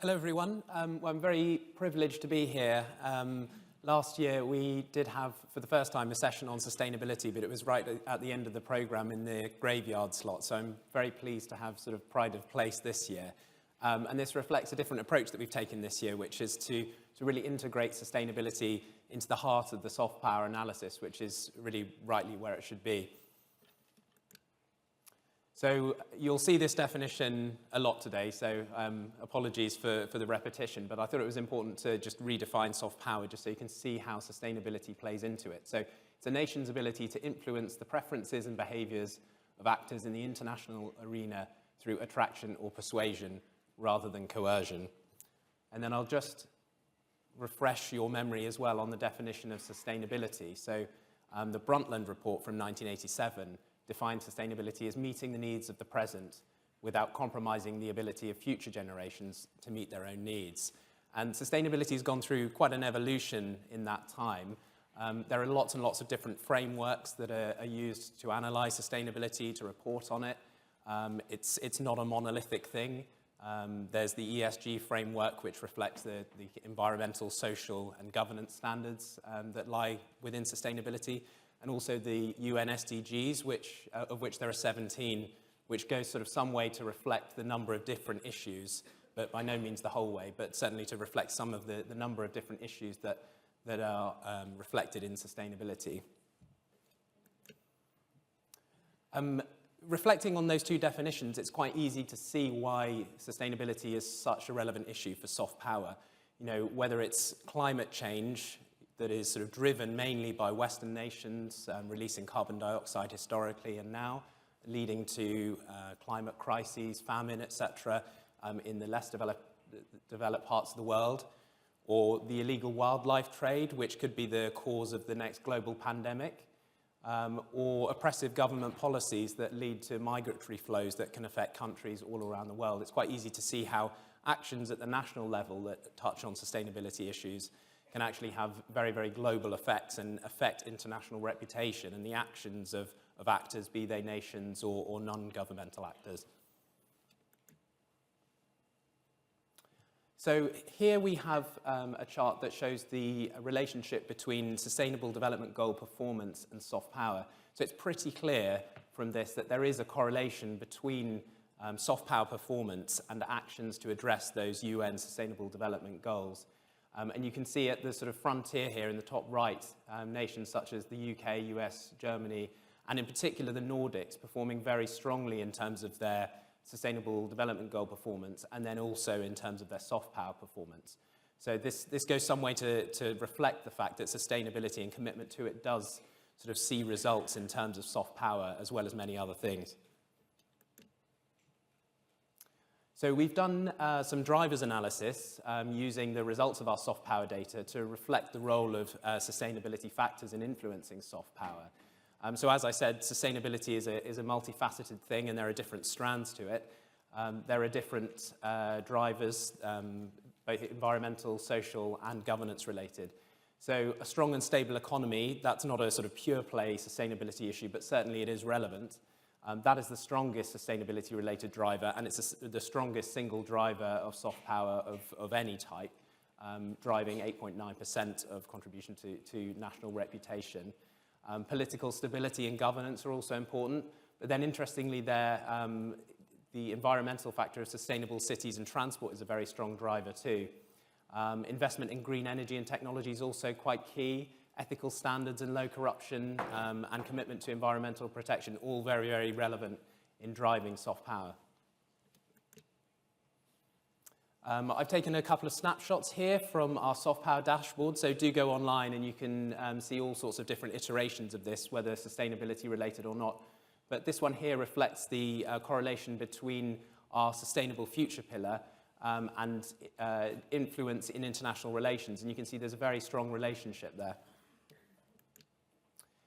Hello, everyone. Well, I'm very privileged to be here. Last year, we did have, for the first time, a session on sustainability, but it was right at the end of the program in the graveyard slot. So I'm very pleased to have sort of pride of place this year. And this reflects a different approach that we've taken this year, which is to really integrate sustainability into the heart of the soft power analysis, which is really rightly where it should be. So you'll see this definition a lot today, so apologies for the repetition, but I thought it was important to just redefine soft power just so you can see how sustainability plays into it. So it's a nation's ability to influence the preferences and behaviours of actors in the international arena through attraction or persuasion rather than coercion. And then I'll just refresh your memory as well on the definition of sustainability. So the Brundtland report from 1987 defined sustainability as meeting the needs of the present without compromising the ability of future generations to meet their own needs. And sustainability has gone through quite an evolution in that time. There are lots and lots of different frameworks that are used to analyze sustainability, to report on it. It's not a monolithic thing. There's the ESG framework, which reflects the environmental, social, and governance standards that lie within sustainability. And also the UN SDGs, of which there are 17, which goes sort of some way to reflect the number of different issues, but by no means the whole way, but certainly to reflect some of the number of different issues that are reflected in sustainability. Reflecting on those two definitions, it's quite easy to see why sustainability is such a relevant issue for soft power. You know, whether it's climate change, that is sort of driven mainly by Western nations releasing carbon dioxide historically and now, leading to climate crises, famine, etc., in the less developed parts of the world, or the illegal wildlife trade, which could be the cause of the next global pandemic, or oppressive government policies that lead to migratory flows that can affect countries all around the world. It's quite easy to see how actions at the national level that touch on sustainability issues can actually have very, very global effects and affect international reputation and the actions of actors, be they nations or non-governmental actors. So here we have a chart that shows the relationship between Sustainable Development Goal performance and soft power. So it's pretty clear from this that there is a correlation between soft power performance and actions to address those UN Sustainable Development Goals. And you can see at the sort of frontier here in the top right, nations such as the UK, US, Germany, and in particular the Nordics performing very strongly in terms of their Sustainable Development Goal performance and then also in terms of their soft power performance. So this goes some way to reflect the fact that sustainability and commitment to it does sort of see results in terms of soft power as well as many other things. So we've done some drivers analysis using the results of our soft power data to reflect the role of sustainability factors in influencing soft power. So as I said, sustainability is a multifaceted thing and there are different strands to it. There are different drivers, both environmental, social, and governance related. So a strong and stable economy, that's not a sort of pure play sustainability issue, but certainly it is relevant. That is the strongest sustainability-related driver, and it's the strongest single driver of soft power of any type, driving 8.9% of contribution to national reputation. Political stability and governance are also important, but then interestingly there, the environmental factor of sustainable cities and transport is a very strong driver too. Investment in green energy and technology is also quite key. Ethical standards and low corruption and commitment to environmental protection, all very, very relevant in driving soft power. I've taken a couple of snapshots here from our soft power dashboard, so do go online and you can see all sorts of different iterations of this, whether sustainability related or not. But this one here reflects the correlation between our sustainable future pillar and influence in international relations, and you can see there's a very strong relationship there.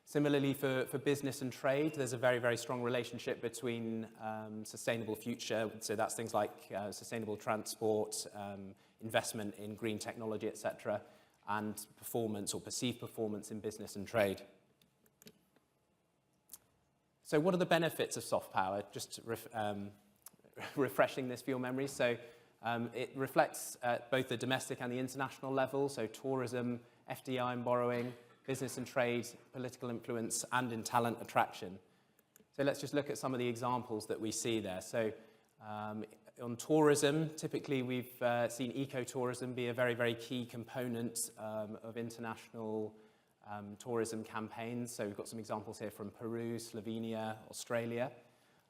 Similarly, for business and trade, there's a very, very strong relationship between sustainable future, so that's things like sustainable transport, investment in green technology, etc., and performance or perceived performance in business and trade. So what are the benefits of soft power? Just refreshing this for your memory. So It reflects both the domestic and the international level, so tourism, FDI and borrowing, business and trade, political influence, and in talent attraction. So let's just look at some of the examples that we see there. So on tourism, typically we've seen ecotourism be a very, very key component of international tourism campaigns. So we've got some examples here from Peru, Slovenia, Australia.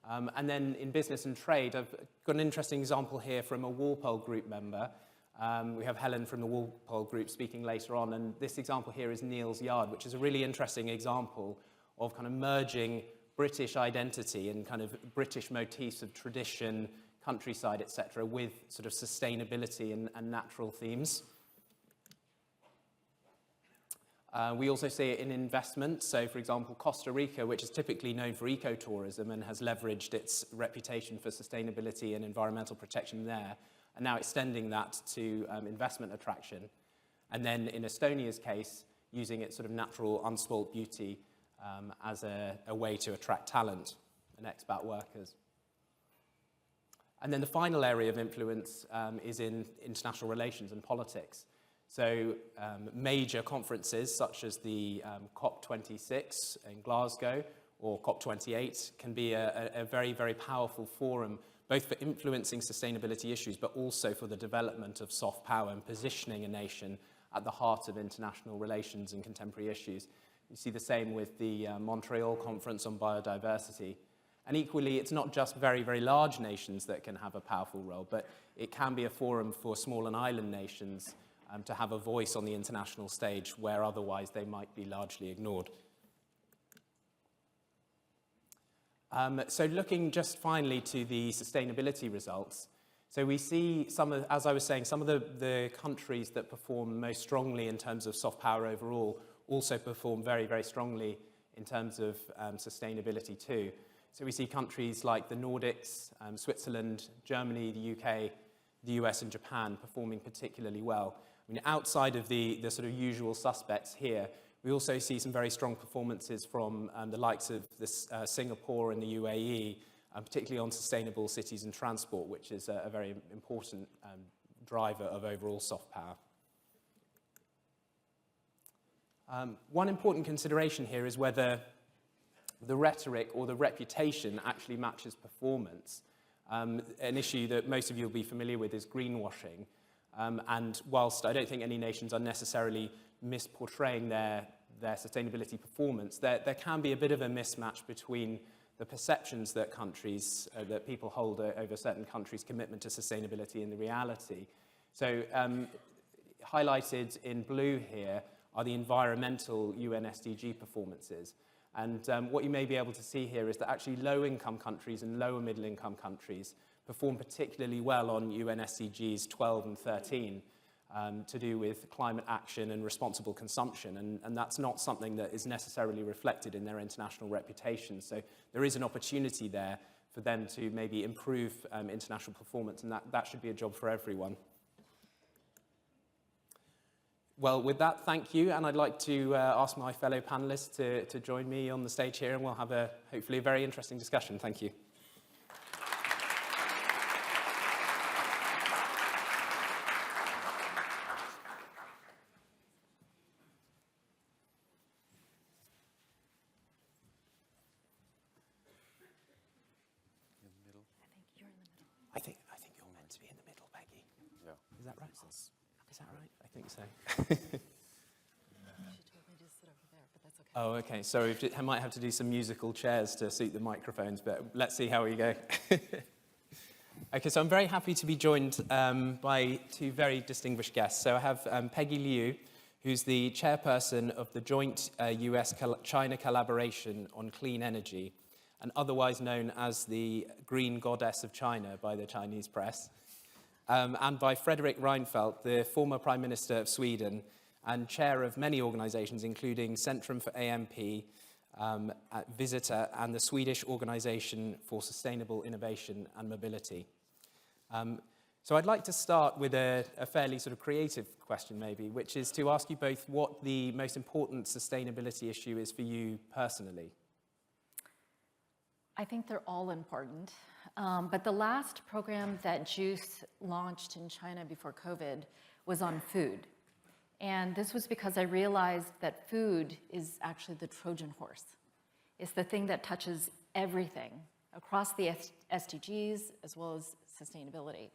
And then in business and trade, I've got an interesting example here from a Walpole Group member. We have Helen from the Walpole Group speaking later on, and this example here is Neal's Yard, which is a really interesting example of kind of merging British identity and kind of British motifs of tradition, countryside, etc., with sort of sustainability and natural themes. We also see it in investment. So, for example, Costa Rica, which is typically known for ecotourism and has leveraged its reputation for sustainability and environmental protection there, and now extending that to investment attraction. And then in Estonia's case, using its sort of natural unspoilt beauty as a way to attract talent and expat workers. And then the final area of influence is in international relations and politics. So major conferences such as the COP26 in Glasgow or COP28 can be a very, very powerful forum, both for influencing sustainability issues, but also for the development of soft power and positioning a nation at the heart of international relations and contemporary issues. You see the same with the Montreal Conference on Biodiversity. And equally, it's not just very, very large nations that can have a powerful role, but it can be a forum for small and island nations to have a voice on the international stage where otherwise they might be largely ignored. So looking just finally to the sustainability results. So we see as I was saying, some of the countries that perform most strongly in terms of soft power overall also perform very, very strongly in terms of sustainability too. So we see countries like the Nordics, Switzerland, Germany, the UK, the US and Japan performing particularly well. I mean, outside of the sort of usual suspects here, we also see some very strong performances from the likes of Singapore and the UAE, particularly on sustainable cities and transport, which is a very important driver of overall soft power. One important consideration here is whether the rhetoric or the reputation actually matches performance. An issue that most of you will be familiar with is greenwashing. And whilst I don't think any nations are necessarily misportraying their sustainability performance, there can be a bit of a mismatch between the perceptions that that people hold over certain countries' commitment to sustainability and the reality. So highlighted in blue here are the environmental UN SDG performances. And what you may be able to see here is that actually low-income countries and lower middle-income countries perform particularly well on UN SDGs 12 and 13 to do with climate action and responsible consumption. And that's not something that is necessarily reflected in their international reputation. So there is an opportunity there for them to maybe improve international performance, and that should be a job for everyone. Well, with that, thank you, and I'd like to ask my fellow panelists to join me on the stage here, and we'll have hopefully a very interesting discussion. Thank you. I think you're meant to be in the middle, Peggy. Yeah. Is that right? Is that right? I think so. She told me to sit over there, but that's okay. Oh, okay. So I might have to do some musical chairs to suit the microphones, but let's see how we go. Okay, so I'm very happy to be joined by two very distinguished guests. So I have Peggy Liu, who's the chairperson of the joint US-China collaboration on clean energy, and otherwise known as the Green Goddess of China by the Chinese press, and by Fredrik Reinfeldt, the former Prime Minister of Sweden and chair of many organizations, including Centrum for AMP, Visitor, and the Swedish Organization for Sustainable Innovation and Mobility. So I'd like to start with a fairly sort of creative question maybe, which is to ask you both what the most important sustainability issue is for you personally. I think they're all important. But the last program that JUICE launched in China before COVID was on food. And this was because I realized that food is actually the Trojan horse. It's the thing that touches everything across the SDGs as well as sustainability.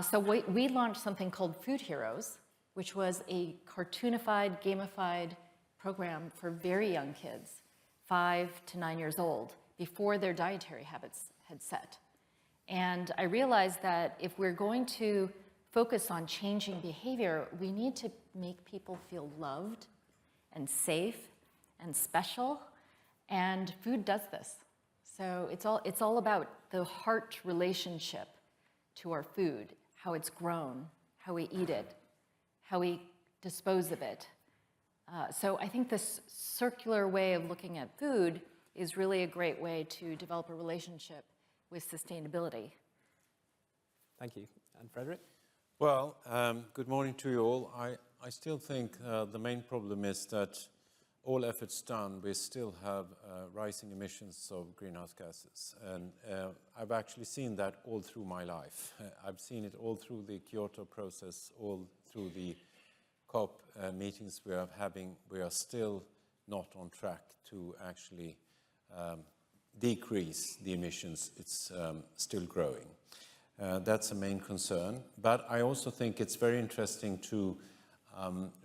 So we launched something called Food Heroes, which was a cartoonified, gamified program for very young kids, 5 to 9 years old, before their dietary habits had set. And I realized that if we're going to focus on changing behavior, we need to make people feel loved and safe and special, and food does this. So it's all about the heart relationship to our food, how it's grown, how we eat it, how we dispose of it. So I think this circular way of looking at food is really a great way to develop a relationship with sustainability. Thank you. And Frederick? Well, good morning to you all. I still think the main problem is that all efforts done, we still have rising emissions of greenhouse gases. And I've actually seen that all through my life. I've seen it all through the Kyoto process, all through the COP meetings we are having. We are still not on track to actually decrease the emissions. It's still growing. That's a main concern. But I also think it's very interesting to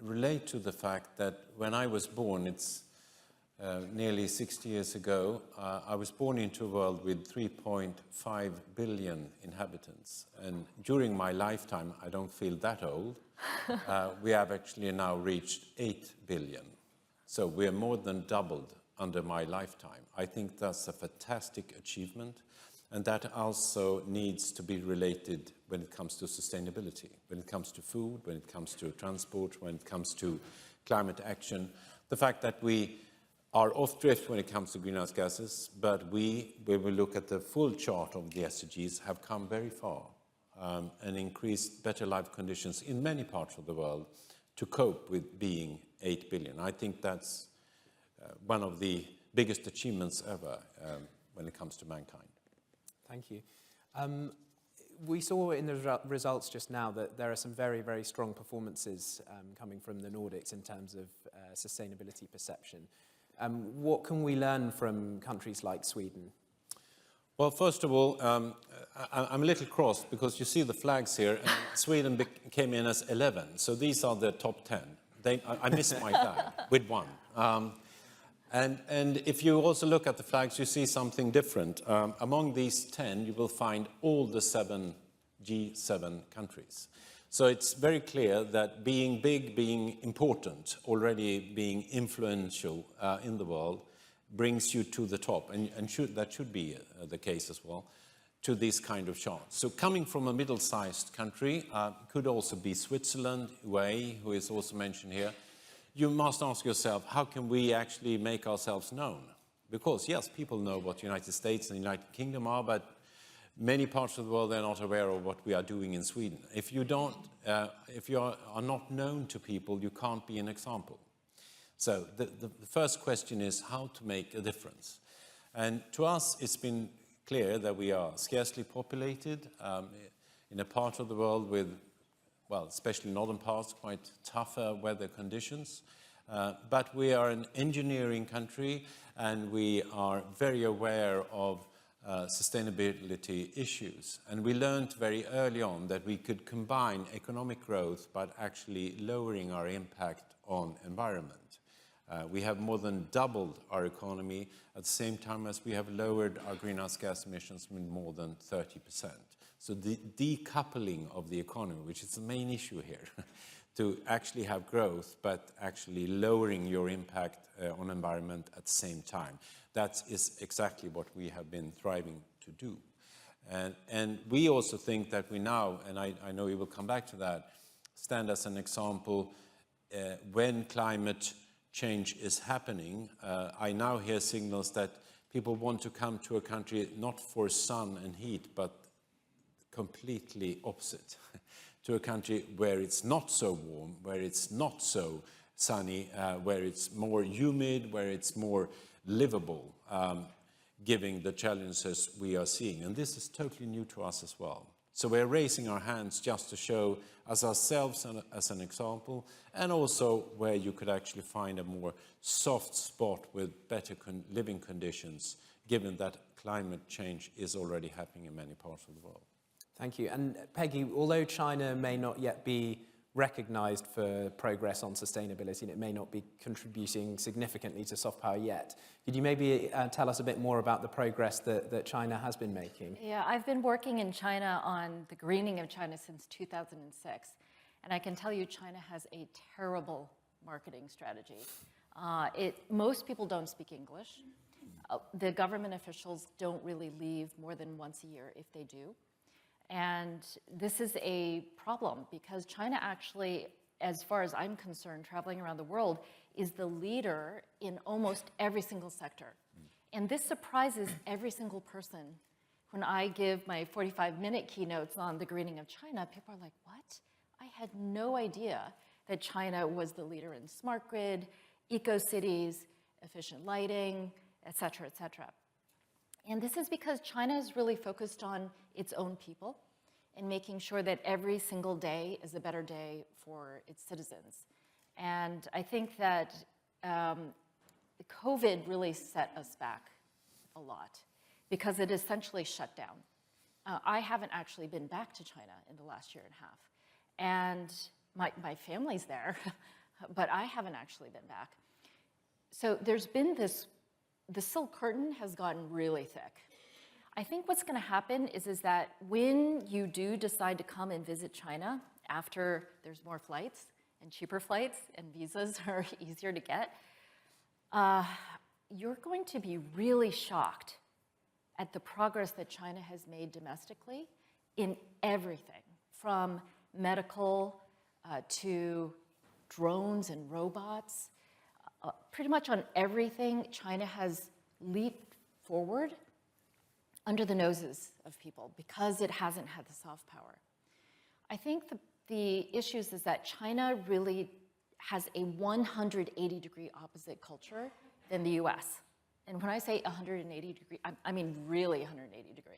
relate to the fact that when I was born, it's nearly 60 years ago, I was born into a world with 3.5 billion inhabitants. And during my lifetime, I don't feel that old, we have actually now reached 8 billion. So we're more than doubled under my lifetime. I think that's a fantastic achievement. And that also needs to be related when it comes to sustainability, when it comes to food, when it comes to transport, when it comes to climate action. The fact that we are off drift when it comes to greenhouse gases, but when we look at the full chart of the SDGs, have come very far and increased better life conditions in many parts of the world to cope with being 8 billion. I think that's one of the biggest achievements ever when it comes to mankind. Thank you. We saw in the results just now that there are some very, very strong performances coming from the Nordics in terms of sustainability perception. What can we learn from countries like Sweden? Well, first of all, I'm a little cross because you see the flags here, and Sweden came in as 11, so these are the top 10. I missed my flag with one. And if you also look at the flags, you see something different. Among these 10, you will find all the G7 countries. So it's very clear that being big, being important, already being influential in the world, brings you to the top. And that should be the case as well, to these kind of charts. So coming from a middle-sized country, could also be Switzerland, UAE, who is also mentioned here. You must ask yourself, how can we actually make ourselves known? Because, yes, people know what the United States and the United Kingdom are, but many parts of the world, they're not aware of what we are doing in Sweden. If you are not known to people, you can't be an example. So the first question is how to make a difference. And to us, it's been clear that we are scarcely populated in a part of the world with, well, especially northern parts, quite tougher weather conditions. But we are an engineering country, and we are very aware of sustainability issues. And we learned very early on that we could combine economic growth, but actually lowering our impact on environment. We have more than doubled our economy at the same time as we have lowered our greenhouse gas emissions with more than 30%. So the decoupling of the economy, which is the main issue here, to actually have growth, but actually lowering your impact on environment at the same time. That is exactly what we have been thriving to do. And we also think that we now, and I know you will come back to that, stand as an example when climate change is happening. I now hear signals that people want to come to a country not for sun and heat, but completely opposite, to a country where it's not so warm, where it's not so sunny, where it's more humid, where it's more livable. given the challenges we are seeing. And this is totally new to us as well. So we're raising our hands just to show as ourselves as an example, and also where you could actually find a more soft spot with better living conditions, given that climate change is already happening in many parts of the world. Thank you. And Peggy, although China may not yet be recognized for progress on sustainability, and it may not be contributing significantly to soft power yet, could you maybe tell us a bit more about the progress that China has been making? Yeah, I've been working in China on the greening of China since 2006. And I can tell you China has a terrible marketing strategy. Most people don't speak English. The government officials don't really leave more than once a year if they do. And this is a problem because China actually, as far as I'm concerned, traveling around the world, is the leader in almost every single sector. And this surprises every single person. When I give my 45-minute keynotes on the greening of China, people are like, what? I had no idea that China was the leader in smart grid, eco-cities, efficient lighting, et cetera, et cetera. And this is because China is really focused on its own people and making sure that every single day is a better day for its citizens. And I think that COVID really set us back a lot because it essentially shut down. I haven't actually been back to China in the last year and a half. And my family's there, but I haven't actually been back. So there's been the silk curtain has gotten really thick. I think what's going to happen is that when you do decide to come and visit China after there's more flights and cheaper flights and visas are easier to get, you're going to be really shocked at the progress that China has made domestically in everything, from medical to drones and robots. Pretty much on everything, China has leaped forward under the noses of people because it hasn't had the soft power. I think the issues is that China really has a 180-degree opposite culture than the US. And when I say 180 degree, I mean really 180 degree.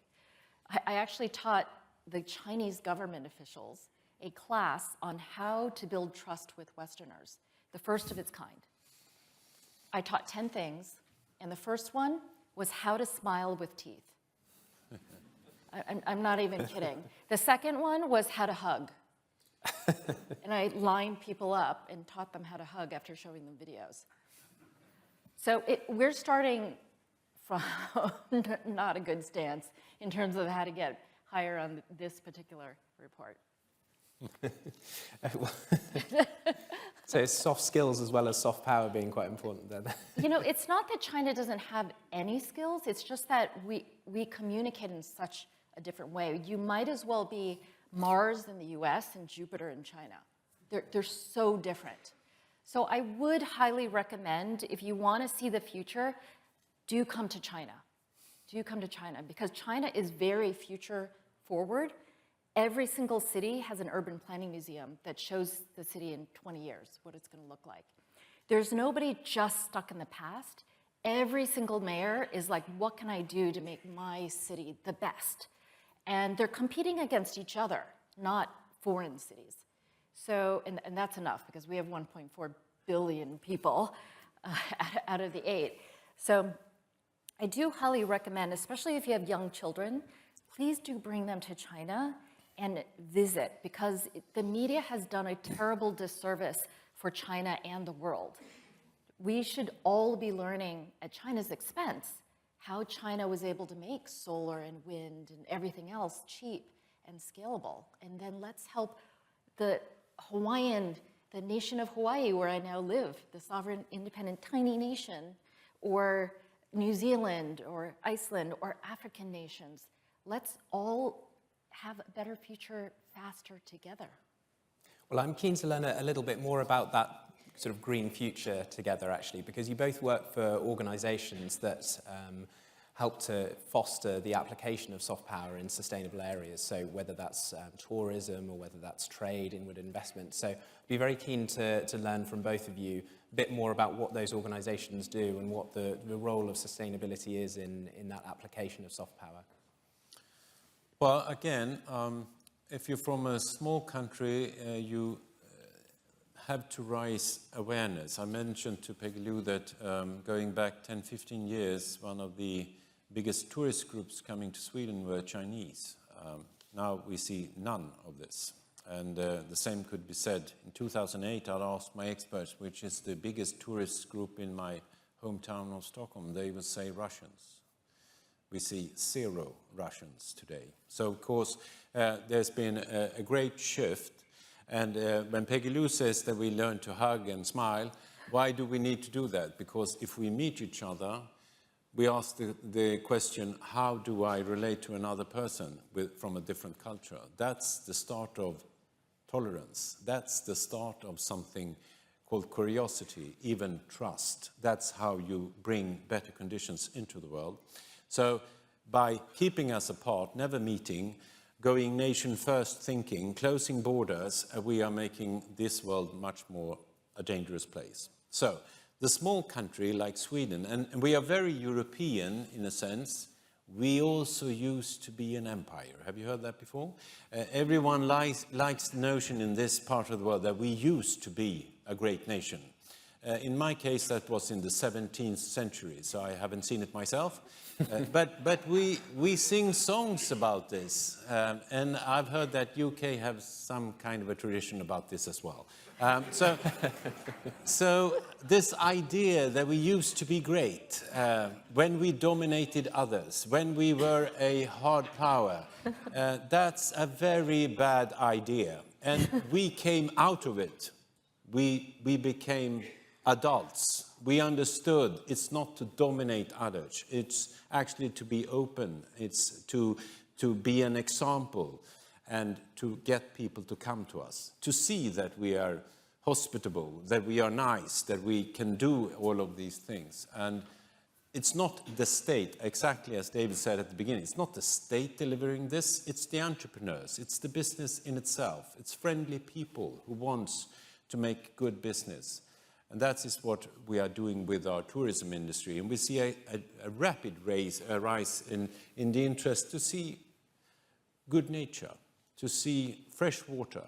I actually taught the Chinese government officials a class on how to build trust with Westerners, the first of its kind. I taught 10 things, and the first one was how to smile with teeth. I'm not even kidding. The second one was how to hug. And I lined people up and taught them how to hug after showing them videos. So we're starting from not a good stance in terms of how to get higher on this particular report. So it's soft skills as well as soft power being quite important then. You know, it's not that China doesn't have any skills, it's just that we communicate in such a different way. You might as well be Mars in the US and Jupiter in China. They're so different. So I would highly recommend, if you want to see the future, do come to China. Do come to China, because China is very future forward. Every single city has an urban planning museum that shows the city in 20 years, what it's going to look like. There's nobody just stuck in the past. Every single mayor is like, what can I do to make my city the best? And they're competing against each other, not foreign cities. So, and that's enough, because we have 1.4 billion people out of the 8. So I do highly recommend, especially if you have young children, please do bring them to China and visit, because the media has done a terrible disservice for China and the world. We should all be learning at China's expense how China was able to make solar and wind and everything else cheap and scalable. And then let's help the nation of Hawaii, where I now live, the sovereign, independent, tiny nation, or New Zealand, or Iceland, or African nations. Let's all have a better future faster together. Well, I'm keen to learn a little bit more about that sort of green future together, actually, because you both work for organizations that help to foster the application of soft power in sustainable areas. So whether that's tourism or whether that's trade, inward investment. So I'd be very keen to learn from both of you a bit more about what those organizations do and what the role of sustainability is in that application of soft power. Well, again, if you're from a small country, you have to raise awareness. I mentioned to Peggy Lou that going back 10, 15 years, one of the biggest tourist groups coming to Sweden were Chinese. Now we see none of this. And the same could be said. In 2008, I asked my experts, which is the biggest tourist group in my hometown of Stockholm. They would say Russians. We see 0 Russians today. So, of course, there's been a great shift. And when Peggy Lou says that we learn to hug and smile, why do we need to do that? Because if we meet each other, we ask the question, how do I relate to another person from a different culture? That's the start of tolerance. That's the start of something called curiosity, even trust. That's how you bring better conditions into the world. So by keeping us apart, never meeting, going nation first thinking, closing borders, we are making this world much more a dangerous place. So the small country like Sweden, and we are very European in a sense, we also used to be an empire. Have you heard that before? Everyone likes the notion in this part of the world that we used to be a great nation. In my case, that was in the 17th century, so I haven't seen it myself. But we sing songs about this, and I've heard that UK have some kind of a tradition about this as well. So this idea that we used to be great, when we dominated others, when we were a hard power, that's a very bad idea. And we came out of it. We became adults. We understood it's not to dominate others. It's actually to be open. It's to be an example and to get people to come to us, to see that we are hospitable, that we are nice, that we can do all of these things. And it's not the state, exactly as David said at the beginning, it's not the state delivering this, it's the entrepreneurs, it's the business in itself, it's friendly people who wants to make good business. And that is what we are doing with our tourism industry. And we see a rapid rise in the interest to see good nature, to see fresh water,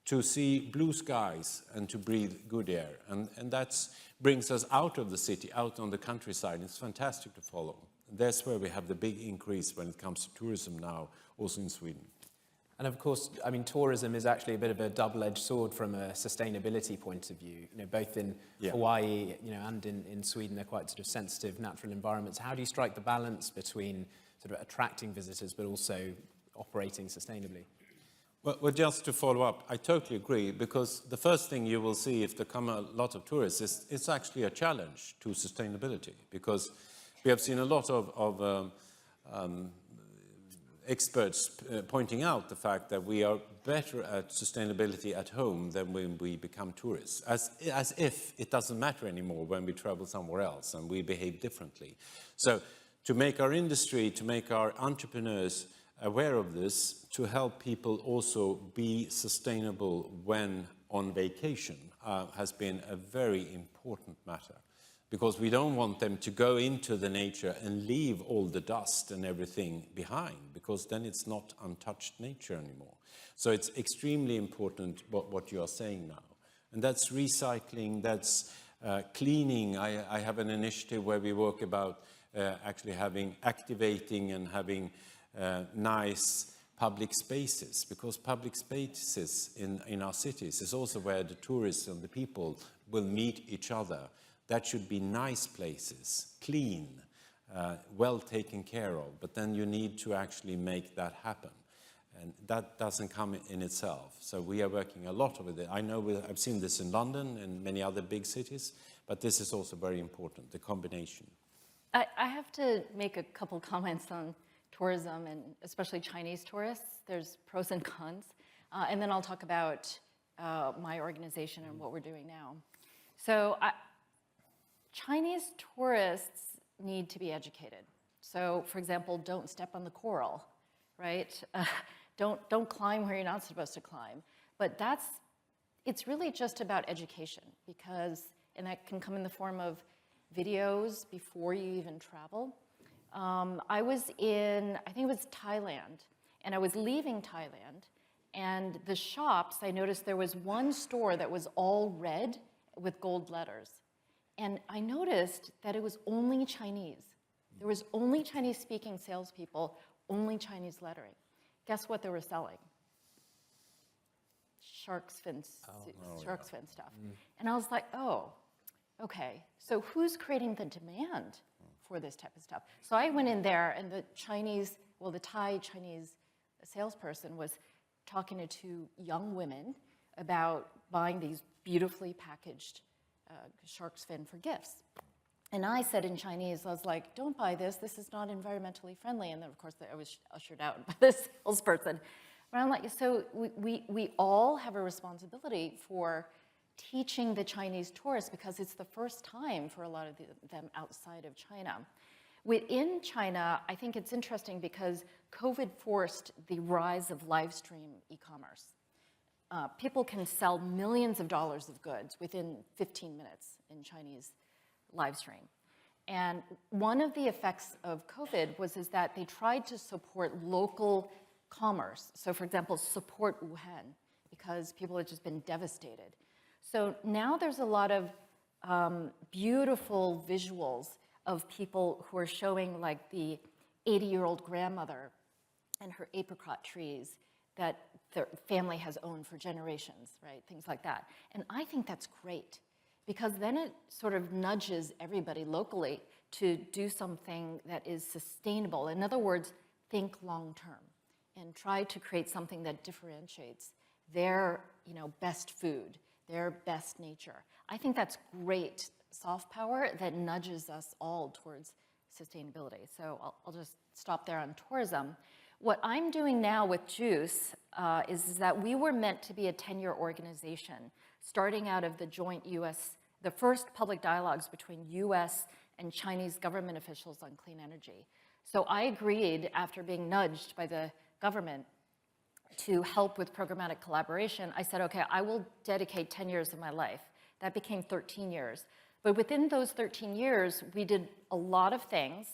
to see blue skies, and to breathe good air. And that brings us out of the city, out on the countryside. It's fantastic to follow. That's where we have the big increase when it comes to tourism now, also in Sweden. And of course, I mean, tourism is actually a bit of a double-edged sword from a sustainability point of view. You know, both in Hawaii, and in Sweden, they're quite sort of sensitive natural environments. How do you strike the balance between sort of attracting visitors but also operating sustainably? Well, just to follow up, I totally agree, because the first thing you will see if there come a lot of tourists is it's actually a challenge to sustainability, because we have seen a lot of experts pointing out the fact that we are better at sustainability at home than when we become tourists, as if it doesn't matter anymore when we travel somewhere else and we behave differently. So to make our industry, to make our entrepreneurs aware of this, to help people also be sustainable when on vacation has been a very important matter. Because we don't want them to go into the nature and leave all the dust and everything behind, because then it's not untouched nature anymore. So it's extremely important what you are saying now. And that's recycling, that's cleaning. I have an initiative where we work about actually activating and having nice public spaces, because public spaces in our cities is also where the tourists and the people will meet each other. That should be nice places, clean, well taken care of, but then you need to actually make that happen. And that doesn't come in itself. So we are working a lot with it. I know I've seen this in London and many other big cities, but this is also very important, the combination. I have to make a couple comments on tourism, and especially Chinese tourists. There's pros and cons. And then I'll talk about my organization and what we're doing now. So Chinese tourists need to be educated. So for example, don't step on the coral, right? Don't climb where you're not supposed to climb. But it's really just about education and that can come in the form of videos before you even travel. I was I think it was Thailand, and I was leaving Thailand, and the shops, I noticed there was one store that was all red with gold letters. And I noticed that it was only Chinese. There was only Chinese-speaking salespeople, only Chinese lettering. Guess what they were selling? Shark's fin stuff. And I was like, oh, okay. So who's creating the demand for this type of stuff? So I went in there, and the Thai Chinese salesperson was talking to two young women about buying these beautifully packaged shark's fin for gifts. And I said in Chinese, I was like, don't buy this. This is not environmentally friendly. And then, of course, I was ushered out by the salesperson. But I'm like, so we all have a responsibility for teaching the Chinese tourists, because it's the first time for a lot of them outside of China. Within China, I think it's interesting because COVID forced the rise of live stream e-commerce. People can sell millions of dollars of goods within 15 minutes in Chinese live stream. And one of the effects of COVID was that they tried to support local commerce. So for example, support Wuhan, because people had just been devastated. So now there's a lot of beautiful visuals of people who are showing like the 80-year-old grandmother and her apricot trees that their family has owned for generations, right? Things like that. And I think that's great, because then it sort of nudges everybody locally to do something that is sustainable. In other words, think long-term and try to create something that differentiates their best food, their best nature. I think that's great soft power that nudges us all towards sustainability. So I'll just stop there on tourism. What I'm doing now with Juice is that we were meant to be a 10-year organization, starting out of the joint the first public dialogues between US and Chinese government officials on clean energy. So I agreed, after being nudged by the government, to help with programmatic collaboration. I said, okay, I will dedicate 10 years of my life. That became 13 years. But within those 13 years, we did a lot of things.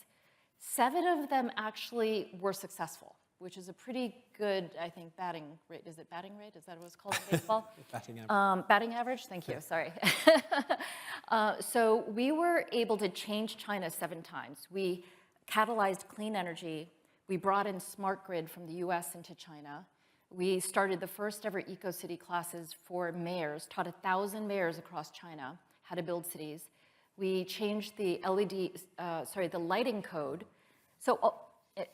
7 of them actually were successful, which is a pretty good, I think, batting rate. Is it batting rate? Is that what it's called in baseball? Batting average. Batting average, thank you, sorry. So we were able to change China 7 times. We catalyzed clean energy. We brought in smart grid from the US into China. We started the first ever eco-city classes for mayors, taught 1,000 mayors across China how to build cities. We changed the the lighting code, so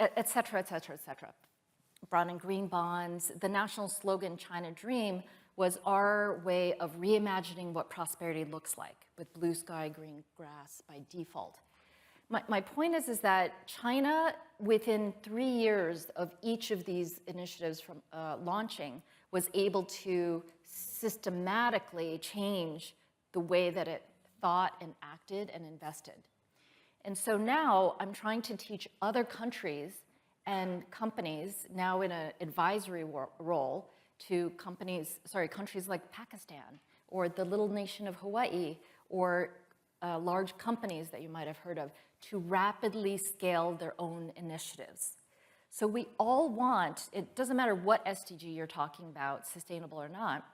et cetera, et cetera, et cetera. Brought in green bonds. The national slogan, China Dream, was our way of reimagining what prosperity looks like, with blue sky, green grass by default. My point is that China, within 3 years of each of these initiatives from launching, was able to systematically change the way that it thought and acted and invested. And so now I'm trying to teach other countries and companies, now in an advisory role, to countries like Pakistan, or the little nation of Hawaii, or large companies that you might have heard of, to rapidly scale their own initiatives. So we all want, it doesn't matter what SDG you're talking about, sustainable or not,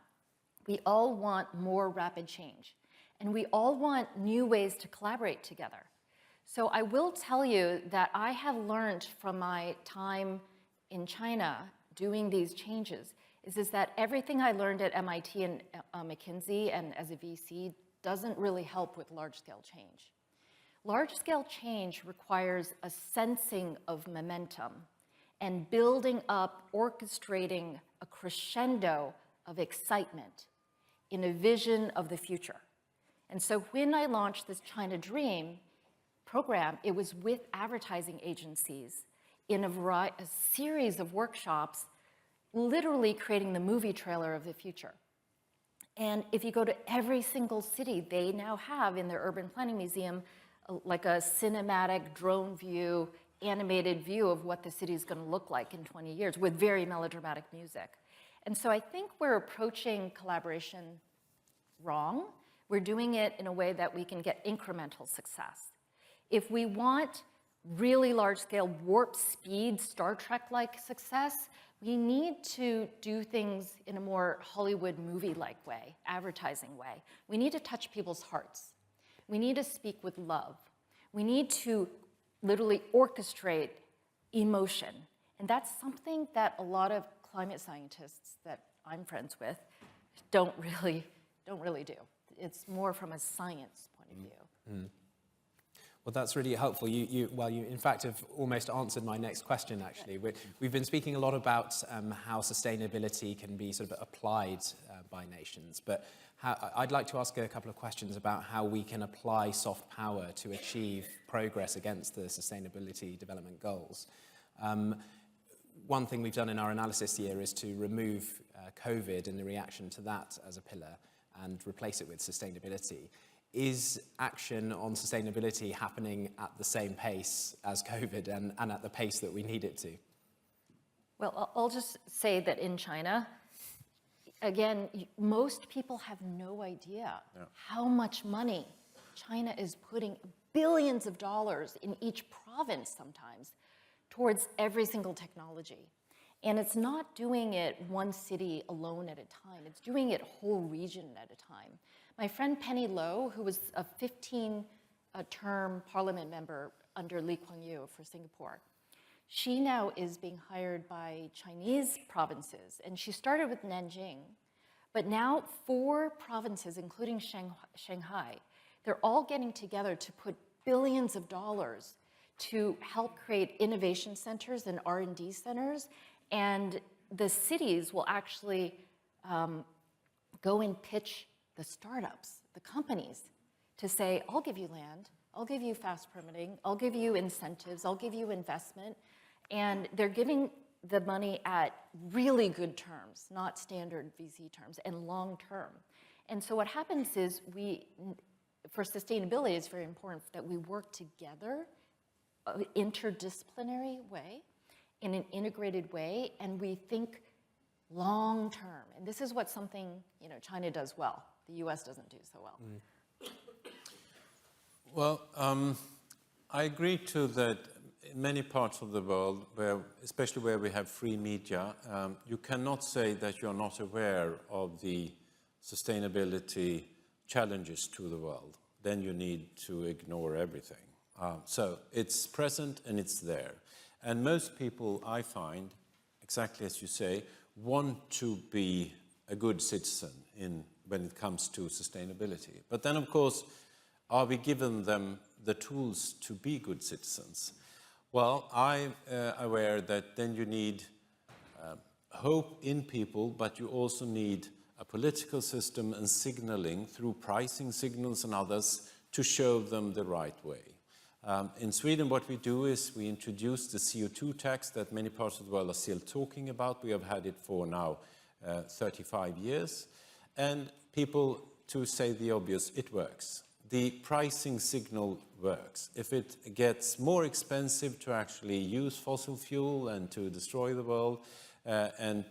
we all want more rapid change. And we all want new ways to collaborate together. So I will tell you that I have learned from my time in China doing these changes is that everything I learned at MIT and McKinsey and as a VC doesn't really help with large-scale change. Large-scale change requires a sensing of momentum and building up, orchestrating a crescendo of excitement in a vision of the future. And so when I launched this China Dream program, it was with advertising agencies in a series of workshops, literally creating the movie trailer of the future. And if you go to every single city, they now have in their urban planning museum like a cinematic drone view animated view of what the city is going to look like in 20 years with very melodramatic music. And so I think we're approaching collaboration wrong. We're doing it in a way that we can get incremental success. If we want really large-scale warp speed, Star Trek-like success, we need to do things in a more Hollywood movie-like way, advertising way. We need to touch people's hearts. We need to speak with love. We need to literally orchestrate emotion. And that's something that a lot of climate scientists that I'm friends with don't really do. It's more from a science point of view. Well, that's really helpful. You in fact have almost answered my next question, actually. We've been speaking a lot about how sustainability can be sort of applied by nations, but I'd like to ask a couple of questions about how we can apply soft power to achieve progress against the Sustainability Development Goals. One thing we've done in our analysis here is to remove COVID and the reaction to that as a pillar and replace it with sustainability. Is action on sustainability happening at the same pace as COVID and at the pace that we need it to? Well, I'll just say that in China, again, most people have no idea how much money China is putting, billions of dollars in each province sometimes, towards every single technology. And it's not doing it one city alone at a time. It's doing it whole region at a time. My friend Penny Low, who was a 15-term parliament member under Lee Kuan Yew for Singapore, she now is being hired by Chinese provinces. And she started with Nanjing, but now 4 provinces, including Shanghai, they're all getting together to put billions of dollars to help create innovation centers and R&D centers. And the cities will actually go and pitch the startups, the companies, to say, I'll give you land, I'll give you fast permitting, I'll give you incentives, I'll give you investment. And they're giving the money at really good terms, not standard VC terms, and long term. And so what happens is for sustainability, it's very important that we work together, interdisciplinary way, in an integrated way, and we think long term. And this is what something China does well. The US doesn't do so well. Well, I agree too that in many parts of the world, especially where we have free media, you cannot say that you're not aware of the sustainability challenges to the world. Then you need to ignore everything. So it's present and it's there. And most people, I find, exactly as you say, want to be a good citizen when it comes to sustainability. But then, of course, are we giving them the tools to be good citizens? Well, I'm aware that then you need hope in people, but you also need a political system and signaling through pricing signals and others to show them the right way. In Sweden, what we do is we introduce the CO2 tax that many parts of the world are still talking about. We have had it for now 35 years. And people, to say the obvious, it works. The pricing signal works. If it gets more expensive to actually use fossil fuel and to destroy the world, and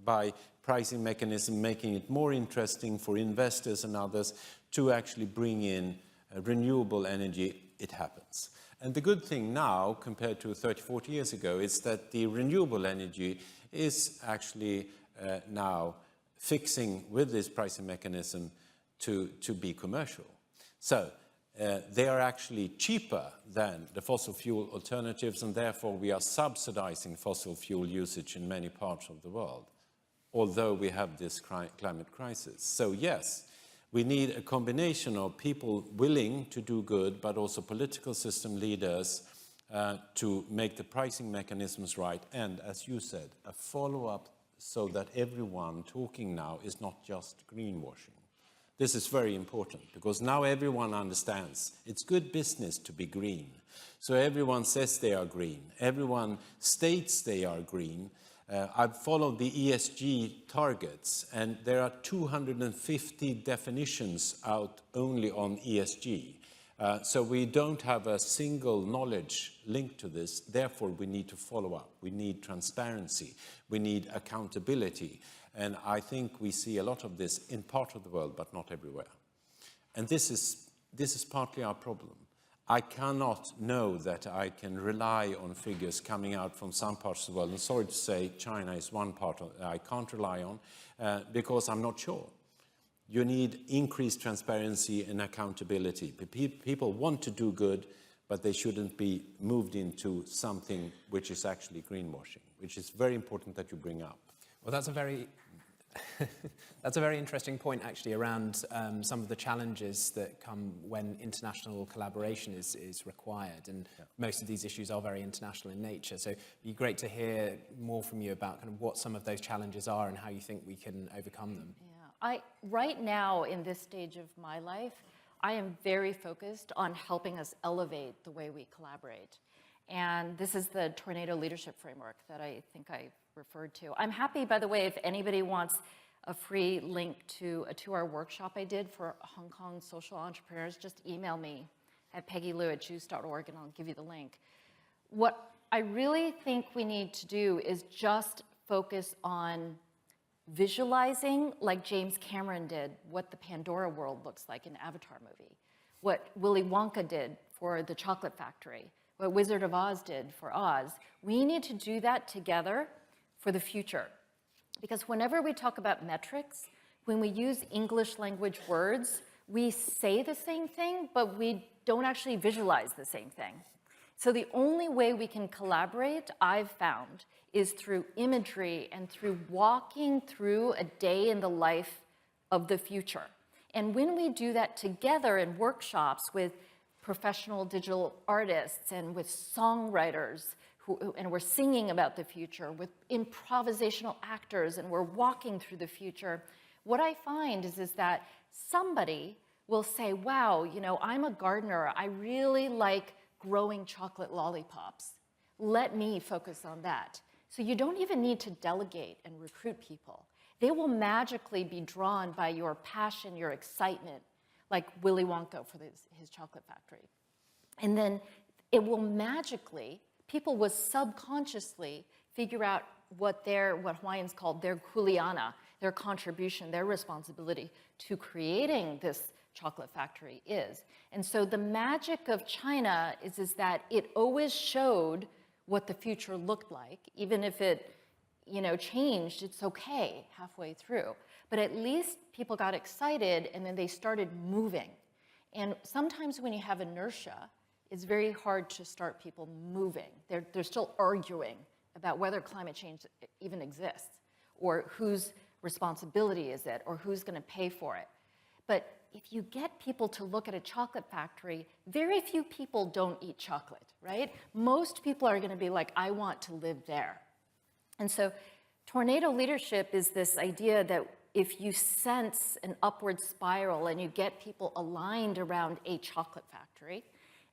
by pricing mechanism making it more interesting for investors and others to actually bring in renewable energy, it happens. And the good thing now, compared to 30, 40 years ago, is that the renewable energy is actually now fixing with this pricing mechanism to be commercial. So they are actually cheaper than the fossil fuel alternatives, and therefore we are subsidizing fossil fuel usage in many parts of the world, although we have this climate crisis. So yes, we need a combination of people willing to do good, but also political system leaders to make the pricing mechanisms right. And as you said, a follow-up so that everyone talking now is not just greenwashing. This is very important because now everyone understands it's good business to be green. So everyone says they are green. Everyone states they are green. I've followed the ESG targets, and there are 250 definitions out only on ESG. So we don't have a single knowledge linked to this. Therefore, we need to follow up. We need transparency. We need accountability. And I think we see a lot of this in part of the world, but not everywhere. And this is partly our problem. I cannot know that I can rely on figures coming out from some parts of the world. And sorry to say, China is one part I can't rely on because I'm not sure. You need increased transparency and accountability. People want to do good, but they shouldn't be moved into something which is actually greenwashing, which is very important that you bring up. Well, that's a very that's a very interesting point, actually, around some of the challenges that come when international collaboration is required. And most of these issues are very international in nature. So it'd be great to hear more from you about kind of what some of those challenges are and how you think we can overcome them. Yeah, right now in this stage of my life, I am very focused on helping us elevate the way we collaborate. And this is the Tornado Leadership Framework that I think I referred to. I'm happy, by the way, if anybody wants a free link to a 2-hour workshop I did for Hong Kong social entrepreneurs, just email me at peggylou@juice.org and I'll give you the link. What I really think we need to do is just focus on visualizing, like James Cameron did, what the Pandora world looks like in Avatar movie, what Willy Wonka did for the Chocolate Factory, what Wizard of Oz did for Oz. We need to do that together for the future. Because whenever we talk about metrics, when we use English language words, we say the same thing, but we don't actually visualize the same thing. So the only way we can collaborate, I've found, is through imagery and through walking through a day in the life of the future. And when we do that together in workshops with professional digital artists and with songwriters, and we're singing about the future, with improvisational actors, and we're walking through the future, what I find is that somebody will say, wow, you know, I'm a gardener. I really like growing chocolate lollipops. Let me focus on that. So you don't even need to delegate and recruit people. They will magically be drawn by your passion, your excitement, like Willy Wonka for his chocolate factory. And then it will magically, people will subconsciously figure out what Hawaiians call their kuleana, their contribution, their responsibility to creating this chocolate factory is. And so the magic of China is that it always showed what the future looked like. Even if it, changed, it's okay halfway through. But at least people got excited and then they started moving. And sometimes when you have inertia, it's very hard to start people moving. They're still arguing about whether climate change even exists, or whose responsibility is it, or who's going to pay for it. But if you get people to look at a chocolate factory, very few people don't eat chocolate, right? Most people are going to be like, I want to live there. And so tornado leadership is this idea that if you sense an upward spiral and you get people aligned around a chocolate factory,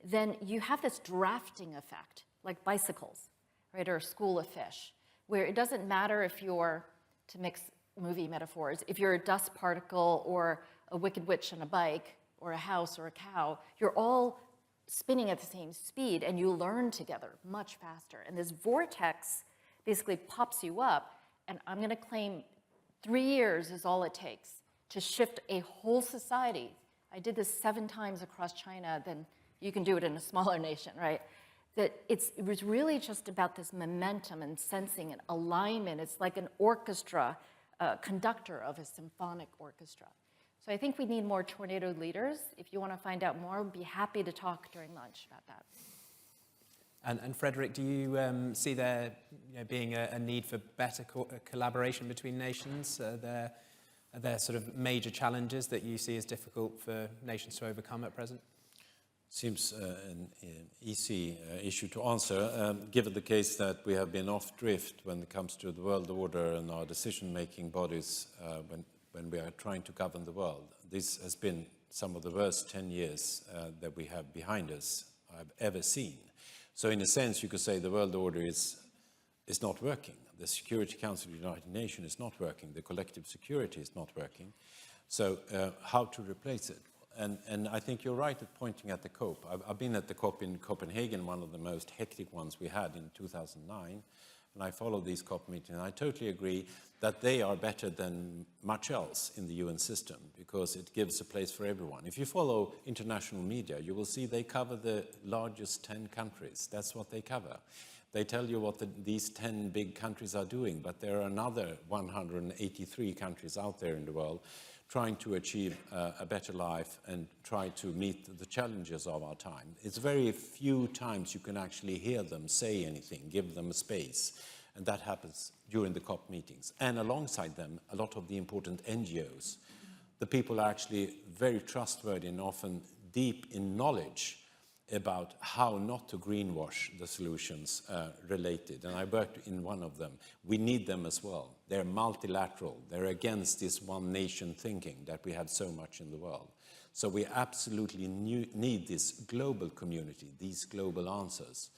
then you have this drafting effect, like bicycles, right, or a school of fish, where it doesn't matter if you're, to mix movie metaphors, if you're a dust particle or a wicked witch on a bike or a house or a cow, you're all spinning at the same speed and you learn together much faster. And this vortex basically pops you up, and I'm going to claim 3 years is all it takes to shift a whole society. I did this 7 times across China, then you can do it in a smaller nation, right? That it was really just about this momentum and sensing and alignment. It's like an orchestra, conductor of a symphonic orchestra. So I think we need more tornado leaders. If you want to find out more, I'd be happy to talk during lunch about that. And Frederick, do you see there being a need for better collaboration between nations? Are there sort of major challenges that you see as difficult for nations to overcome at present? Seems an easy issue to answer, given the case that we have been off drift when it comes to the world order and our decision-making bodies when we are trying to govern the world. This has been some of the worst 10 years that we have behind us I've ever seen. So in a sense, you could say the world order is not working. The Security Council of the United Nations is not working. The collective security is not working. So how to replace it? And I think you're right at pointing at the COP. I've been at the COP in Copenhagen, one of the most hectic ones we had in 2009. And I follow these COP meetings, and I totally agree that they are better than much else in the UN system because it gives a place for everyone. If you follow international media, you will see they cover the largest 10 countries. That's what they cover. They tell you what these 10 big countries are doing, but there are another 183 countries out there in the world trying to achieve a better life and try to meet the challenges of our time. It's very few times you can actually hear them say anything, give them a space, and that happens during the COP meetings. And alongside them, a lot of the important NGOs. The people are actually very trustworthy and often deep in knowledge about how not to greenwash the solutions related. And I worked in one of them. We need them as well. They're multilateral. They're against this one nation thinking that we have so much in the world. So we absolutely need this global community, these global answers.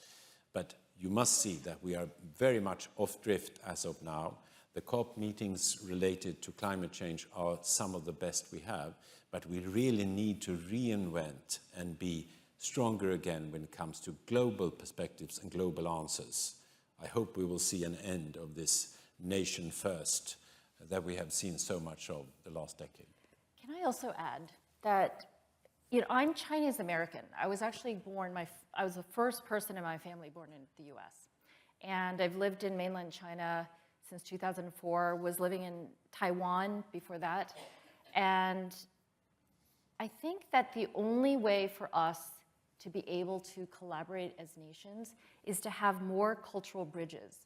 But you must see that we are very much off drift as of now. The COP meetings related to climate change are some of the best we have, but we really need to reinvent and be stronger again when it comes to global perspectives and global answers. I hope we will see an end of this nation first that we have seen so much of the last decade. Can I also add that, I'm Chinese American. I was actually born, I was the first person in my family born in the US. And I've lived in mainland China since 2004, was living in Taiwan before that. And I think that the only way for us to be able to collaborate as nations is to have more cultural bridges,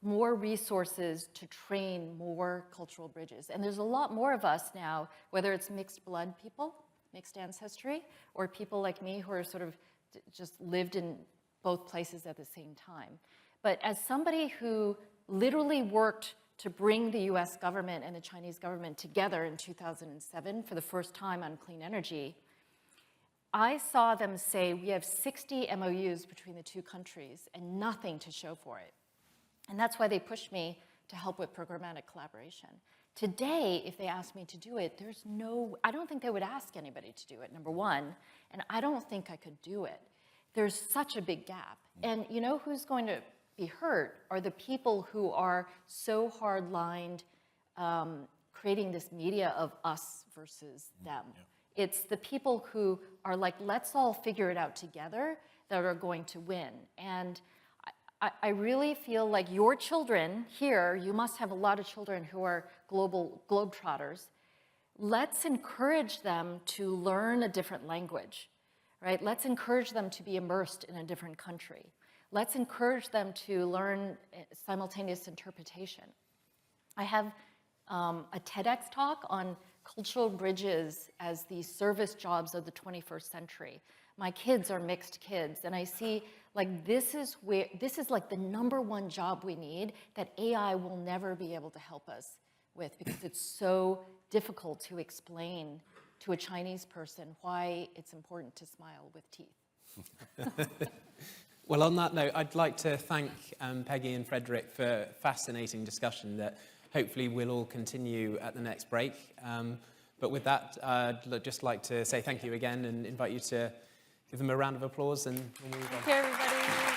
more resources to train more cultural bridges. And there's a lot more of us now, whether it's mixed blood people, mixed ancestry, or people like me who are sort of just lived in both places at the same time. But as somebody who literally worked to bring the US government and the Chinese government together in 2007 for the first time on clean energy, I saw them say, we have 60 MOUs between the two countries and nothing to show for it. And that's why they pushed me to help with programmatic collaboration. Today, if they asked me to do it, I don't think they would ask anybody to do it, number one, and I don't think I could do it. There's such a big gap. And you know who's going to be hurt are the people who are so hard-lined, creating this media of us versus them. Yeah. It's the people who are like, let's all figure it out together that are going to win. And I really feel like your children here, you must have a lot of children who are global globetrotters. Let's encourage them to learn a different language, right? Let's encourage them to be immersed in a different country. Let's encourage them to learn simultaneous interpretation. I have a TEDx talk on cultural bridges as the service jobs of the 21st century. My kids are mixed kids, and I see like this is like the #1 job we need that AI will never be able to help us with because it's so difficult to explain to a Chinese person why it's important to smile with teeth. Well, on that note, I'd like to thank Peggy and Frederick for a fascinating discussion that hopefully we'll all continue at the next break. But with that, I'd just like to say thank you again and invite you to give them a round of applause and we'll move on. Thank you, everybody.